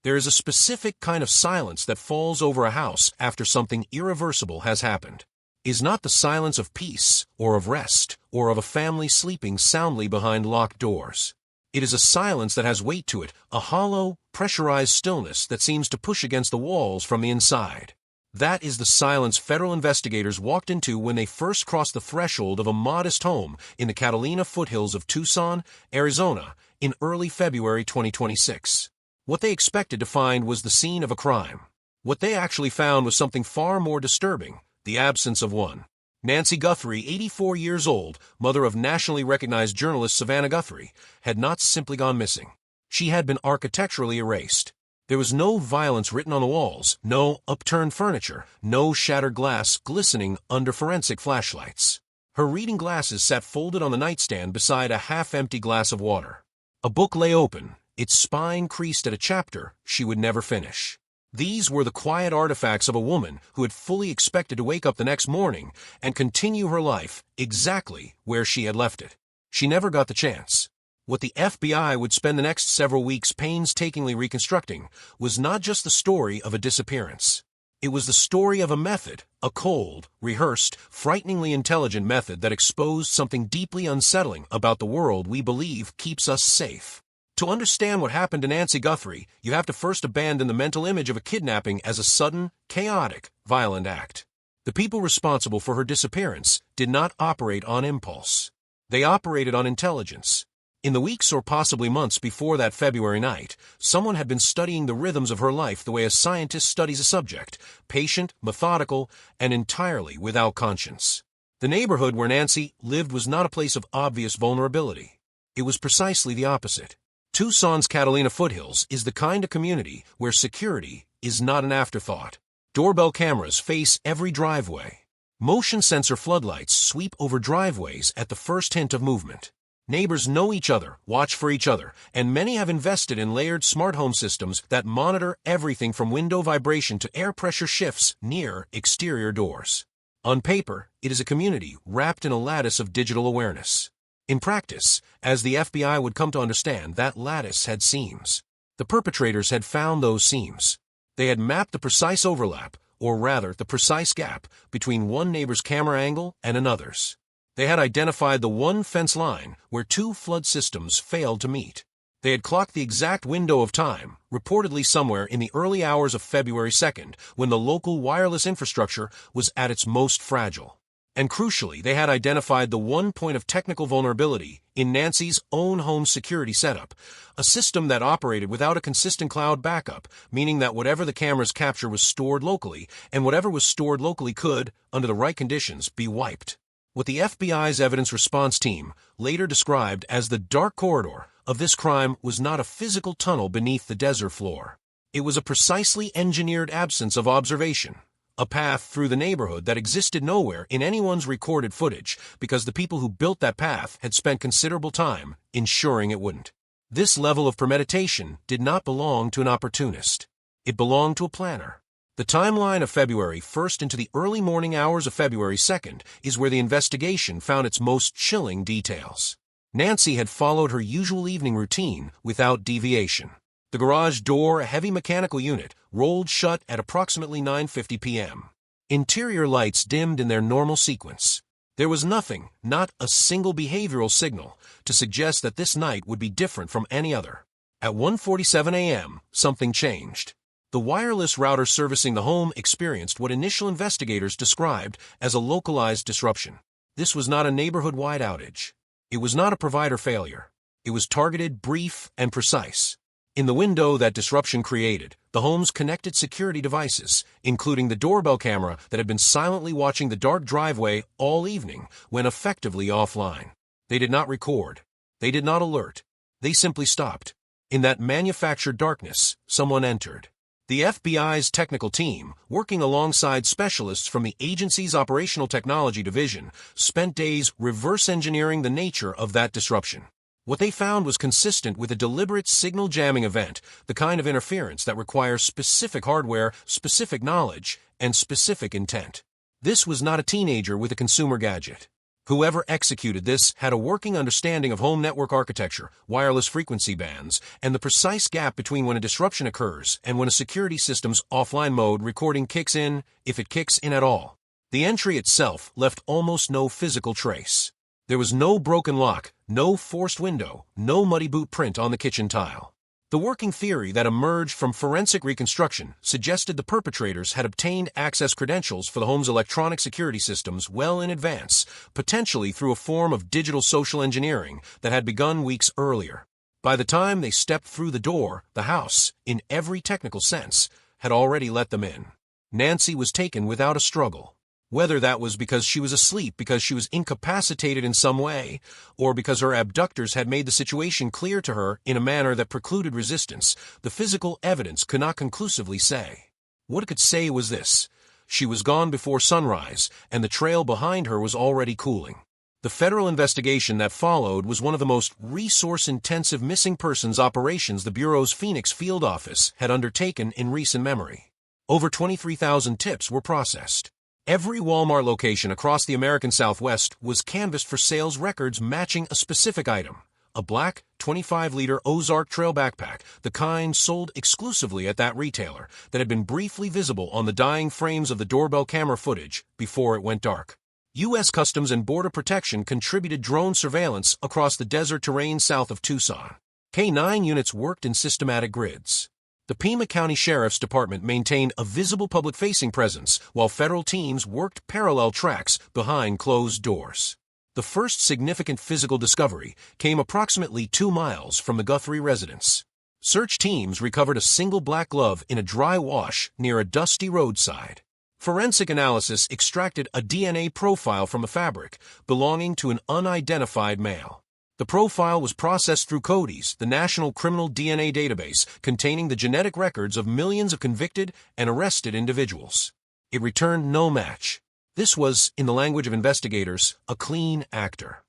There is a specific kind of silence that falls over a house after something irreversible has happened. Is not the silence of peace, or of rest, or of a family sleeping soundly behind locked doors. It is a silence that has weight to it, a hollow, pressurized stillness that seems to push against the walls from the inside. That is the silence federal investigators walked into when they first crossed the threshold of a modest home in the Catalina foothills of Tucson, Arizona, in early February 2026. What they expected to find was the scene of a crime. What they actually found was something far more disturbing, the absence of one. Nancy Guthrie, 84 years old, mother of nationally recognized journalist Savannah Guthrie, had not simply gone missing. She had been architecturally erased. There was no violence written on the walls, no upturned furniture, no shattered glass glistening under forensic flashlights. Her reading glasses sat folded on the nightstand beside a half-empty glass of water. A book lay open, its spine creased at a chapter she would never finish. These were the quiet artifacts of a woman who had fully expected to wake up the next morning and continue her life exactly where she had left it. She never got the chance. What the FBI would spend the next several weeks painstakingly reconstructing was not just the story of a disappearance. It was the story of a method, a cold, rehearsed, frighteningly intelligent method that exposed something deeply unsettling about the world we believe keeps us safe. To understand what happened to Nancy Guthrie, you have to first abandon the mental image of a kidnapping as a sudden, chaotic, violent act. The people responsible for her disappearance did not operate on impulse. They operated on intelligence. In the weeks or possibly months before that February night, someone had been studying the rhythms of her life the way a scientist studies a subject, patient, methodical, and entirely without conscience. The neighborhood where Nancy lived was not a place of obvious vulnerability. It was precisely the opposite. Tucson's Catalina foothills is the kind of community where security is not an afterthought. Doorbell cameras face every driveway. Motion sensor floodlights sweep over driveways at the first hint of movement. Neighbors know each other, watch for each other, and many have invested in layered smart home systems that monitor everything from window vibration to air pressure shifts near exterior doors. On paper, it is a community wrapped in a lattice of digital awareness. In practice, as the FBI would come to understand, that lattice had seams. The perpetrators had found those seams. They had mapped the precise overlap, or rather the precise gap, between one neighbor's camera angle and another's. They had identified the one fence line where two flood systems failed to meet. They had clocked the exact window of time, reportedly somewhere in the early hours of February 2nd, when the local wireless infrastructure was at its most fragile. And crucially, they had identified the one point of technical vulnerability in Nancy's own home security setup, a system that operated without a consistent cloud backup, meaning that whatever the cameras capture was stored locally, and whatever was stored locally could, under the right conditions, be wiped. What the FBI's evidence response team later described as the dark corridor of this crime was not a physical tunnel beneath the desert floor. It was a precisely engineered absence of observation, a path through the neighborhood that existed nowhere in anyone's recorded footage because the people who built that path had spent considerable time ensuring it wouldn't. This level of premeditation did not belong to an opportunist. It belonged to a planner. The timeline of February 1st into the early morning hours of February 2nd is where the investigation found its most chilling details. Nancy had followed her usual evening routine without deviation. The garage door, a heavy mechanical unit, rolled shut at approximately 9:50 p.m. Interior lights dimmed in their normal sequence. There was nothing, not a single behavioral signal, to suggest that this night would be different from any other. At 1:47 a.m., something changed. The wireless router servicing the home experienced what initial investigators described as a localized disruption. This was not a neighborhood-wide outage. It was not a provider failure. It was targeted, brief, and precise. In the window that disruption created, the home's connected security devices, including the doorbell camera that had been silently watching the dark driveway all evening, went effectively offline. They did not record. They did not alert. They simply stopped. In that manufactured darkness, someone entered. The FBI's technical team, working alongside specialists from the agency's Operational Technology Division, spent days reverse engineering the nature of that disruption. What they found was consistent with a deliberate signal jamming event, the kind of interference that requires specific hardware, specific knowledge, and specific intent. This was not a teenager with a consumer gadget. Whoever executed this had a working understanding of home network architecture, wireless frequency bands, and the precise gap between when a disruption occurs and when a security system's offline mode recording kicks in, if it kicks in at all. The entry itself left almost no physical trace. There was no broken lock, no forced window, no muddy boot print on the kitchen tile. The working theory that emerged from forensic reconstruction suggested the perpetrators had obtained access credentials for the home's electronic security systems well in advance, potentially through a form of digital social engineering that had begun weeks earlier. By the time they stepped through the door, the house, in every technical sense, had already let them in. Nancy was taken without a struggle. Whether that was because she was asleep, because she was incapacitated in some way, or because her abductors had made the situation clear to her in a manner that precluded resistance, the physical evidence could not conclusively say. What it could say was this: she was gone before sunrise, and the trail behind her was already cooling. The federal investigation that followed was one of the most resource-intensive missing persons operations the Bureau's Phoenix field office had undertaken in recent memory. Over 23,000 tips were processed. Every Walmart location across the American Southwest was canvassed for sales records matching a specific item: a black 25-liter Ozark Trail backpack, the kind sold exclusively at that retailer, that had been briefly visible on the dying frames of the doorbell camera footage before it went dark. U.S. Customs and Border Protection contributed drone surveillance across the desert terrain south of Tucson. K-9 units worked in systematic grids. The Pima County Sheriff's Department maintained a visible public-facing presence, while federal teams worked parallel tracks behind closed doors. The first significant physical discovery came approximately 2 miles from the Guthrie residence. Search teams recovered a single black glove in a dry wash near a dusty roadside. Forensic analysis extracted a DNA profile from a fabric belonging to an unidentified male. The profile was processed through CODIS, the National Criminal DNA Database, containing the genetic records of millions of convicted and arrested individuals. It returned no match. This was, in the language of investigators, a clean actor.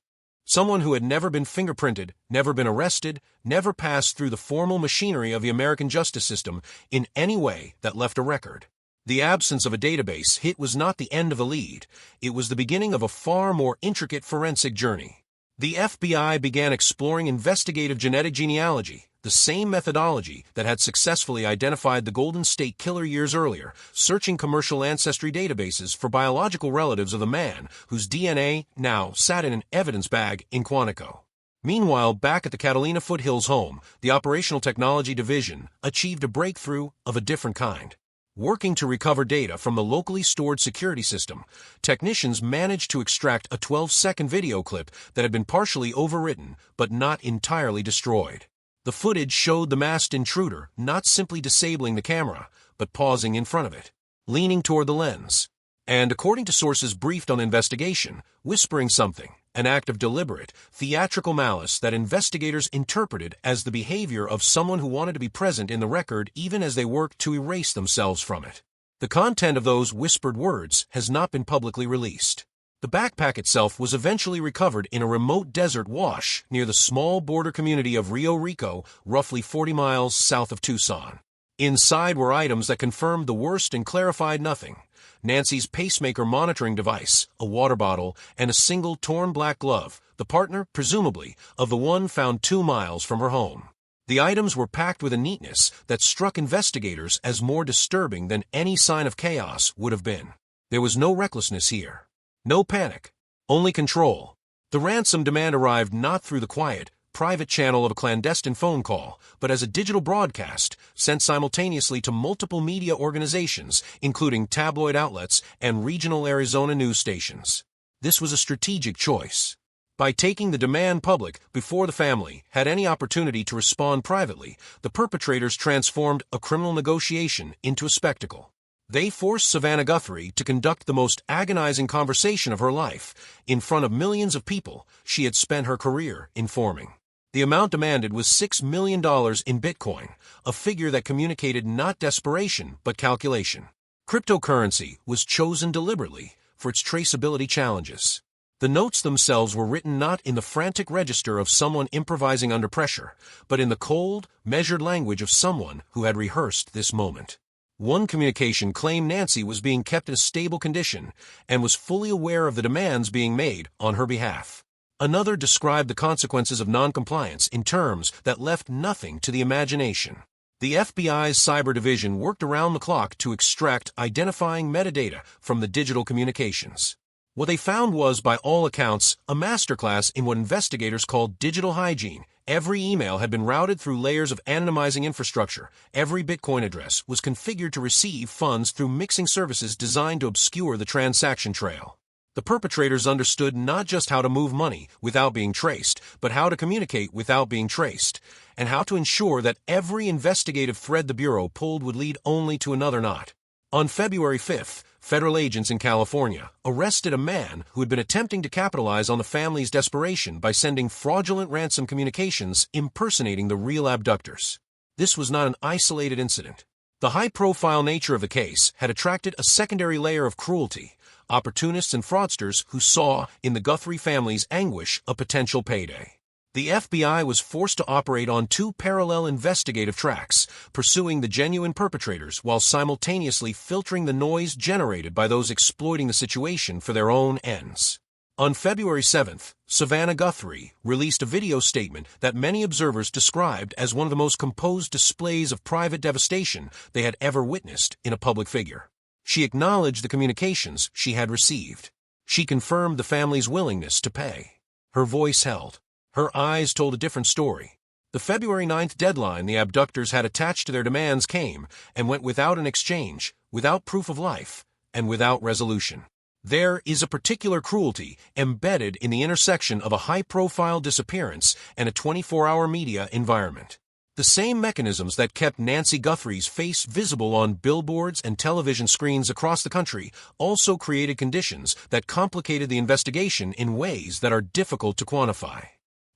Someone who had never been fingerprinted, never been arrested, never passed through the formal machinery of the American justice system in any way that left a record. The absence of a database hit was not the end of the lead. It was the beginning of a far more intricate forensic journey. The FBI began exploring investigative genetic genealogy, the same methodology that had successfully identified the Golden State Killer years earlier, searching commercial ancestry databases for biological relatives of the man whose DNA now sat in an evidence bag in Quantico. Meanwhile, back at the Catalina Foothills home, the Operational Technology Division achieved a breakthrough of a different kind. Working to recover data from the locally stored security system, technicians managed to extract a 12-second video clip that had been partially overwritten but not entirely destroyed. The footage showed the masked intruder not simply disabling the camera, but pausing in front of it, leaning toward the lens, and, according to sources briefed on the investigation, whispering something, an act of deliberate, theatrical malice that investigators interpreted as the behavior of someone who wanted to be present in the record even as they worked to erase themselves from it. The content of those whispered words has not been publicly released. The backpack itself was eventually recovered in a remote desert wash near the small border community of Rio Rico, roughly 40 miles south of Tucson. Inside were items that confirmed the worst and clarified nothing: Nancy's pacemaker monitoring device, a water bottle, and a single torn black glove, the partner, presumably, of the one found 2 miles from her home. The items were packed with a neatness that struck investigators as more disturbing than any sign of chaos would have been. There was no recklessness here. No panic. Only control. The ransom demand arrived not through the quiet, private channel of a clandestine phone call, but as a digital broadcast sent simultaneously to multiple media organizations, including tabloid outlets and regional Arizona news stations. This was a strategic choice. By taking the demand public before the family had any opportunity to respond privately, the perpetrators transformed a criminal negotiation into a spectacle. They forced Savannah Guthrie to conduct the most agonizing conversation of her life in front of millions of people she had spent her career informing. The amount demanded was $6 million in Bitcoin, a figure that communicated not desperation but calculation. Cryptocurrency was chosen deliberately for its traceability challenges. The notes themselves were written not in the frantic register of someone improvising under pressure, but in the cold, measured language of someone who had rehearsed this moment. One communication claimed Nancy was being kept in a stable condition and was fully aware of the demands being made on her behalf. Another described the consequences of noncompliance in terms that left nothing to the imagination. The FBI's cyber division worked around the clock to extract identifying metadata from the digital communications. What they found was, by all accounts, a masterclass in what investigators called digital hygiene. Every email had been routed through layers of anonymizing infrastructure. Every Bitcoin address was configured to receive funds through mixing services designed to obscure the transaction trail. The perpetrators understood not just how to move money without being traced, but how to communicate without being traced, and how to ensure that every investigative thread the Bureau pulled would lead only to another knot. On February 5th, federal agents in California arrested a man who had been attempting to capitalize on the family's desperation by sending fraudulent ransom communications impersonating the real abductors. This was not an isolated incident. The high-profile nature of the case had attracted a secondary layer of cruelty, opportunists and fraudsters who saw in the Guthrie family's anguish a potential payday. The FBI was forced to operate on two parallel investigative tracks, pursuing the genuine perpetrators while simultaneously filtering the noise generated by those exploiting the situation for their own ends. On February 7th, Savannah Guthrie released a video statement that many observers described as one of the most composed displays of private devastation they had ever witnessed in a public figure. She acknowledged the communications she had received. She confirmed the family's willingness to pay. Her voice held. Her eyes told a different story. The February 9th deadline the abductors had attached to their demands came and went without an exchange, without proof of life, and without resolution. There is a particular cruelty embedded in the intersection of a high-profile disappearance and a 24-hour media environment. The same mechanisms that kept Nancy Guthrie's face visible on billboards and television screens across the country also created conditions that complicated the investigation in ways that are difficult to quantify.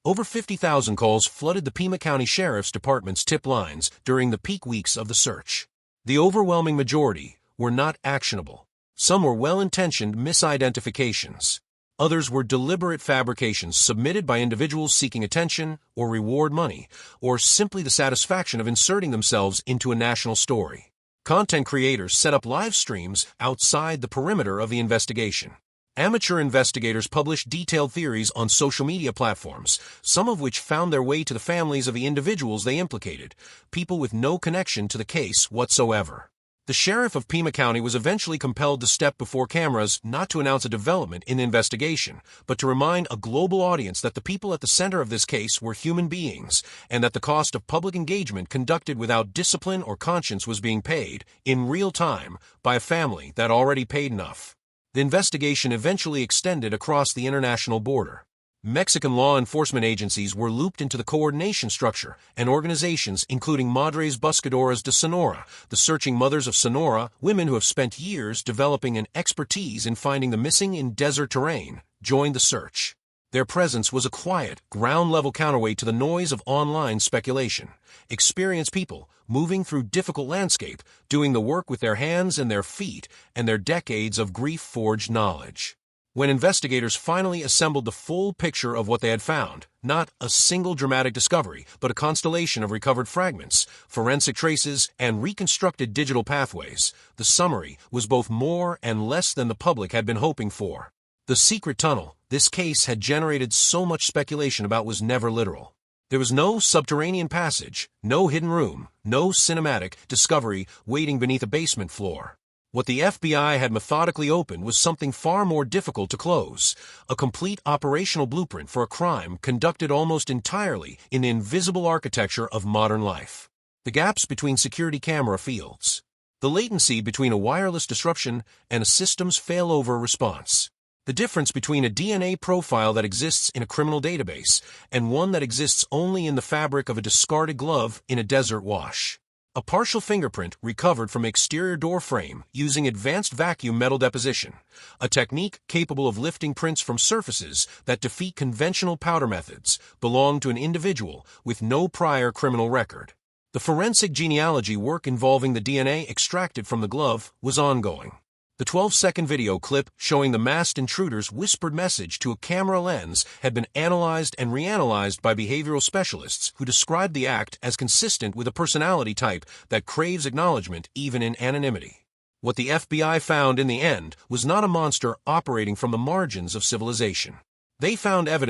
Over 50,000 calls flooded the Pima County Sheriff's Department's tip lines during the peak weeks of the search. The overwhelming majority were not actionable. Some were well-intentioned misidentifications. Others were deliberate fabrications submitted by individuals seeking attention or reward money, or simply the satisfaction of inserting themselves into a national story. Content creators set up live streams outside the perimeter of the investigation. Amateur investigators published detailed theories on social media platforms, some of which found their way to the families of the individuals they implicated, people with no connection to the case whatsoever. The sheriff of Pima County was eventually compelled to step before cameras not to announce a development in the investigation, but to remind a global audience that the people at the center of this case were human beings, and that the cost of public engagement conducted without discipline or conscience was being paid, in real time, by a family that already paid enough. The investigation eventually extended across the international border. Mexican law enforcement agencies were looped into the coordination structure, and organizations including Madres Buscadoras de Sonora, the Searching Mothers of Sonora, women who have spent years developing an expertise in finding the missing in desert terrain, joined the search. Their presence was a quiet, ground-level counterweight to the noise of online speculation. Experienced people, moving through difficult landscape, doing the work with their hands and their feet, and their decades of grief-forged knowledge. When investigators finally assembled the full picture of what they had found, not a single dramatic discovery, but a constellation of recovered fragments, forensic traces, and reconstructed digital pathways, the summary was both more and less than the public had been hoping for. The secret tunnel this case had generated so much speculation about was never literal. There was no subterranean passage, no hidden room, no cinematic discovery waiting beneath a basement floor. What the FBI had methodically opened was something far more difficult to close, a complete operational blueprint for a crime conducted almost entirely in the invisible architecture of modern life. The gaps between security camera fields. The latency between a wireless disruption and a system's failover response. The difference between a DNA profile that exists in a criminal database and one that exists only in the fabric of a discarded glove in a desert wash. A partial fingerprint recovered from exterior door frame using advanced vacuum metal deposition, a technique capable of lifting prints from surfaces that defeat conventional powder methods, belonged to an individual with no prior criminal record. The forensic genealogy work involving the DNA extracted from the glove was ongoing. The 12-second video clip showing the masked intruder's whispered message to a camera lens had been analyzed and reanalyzed by behavioral specialists who described the act as consistent with a personality type that craves acknowledgement even in anonymity. What the FBI found in the end was not a monster operating from the margins of civilization. They found evidence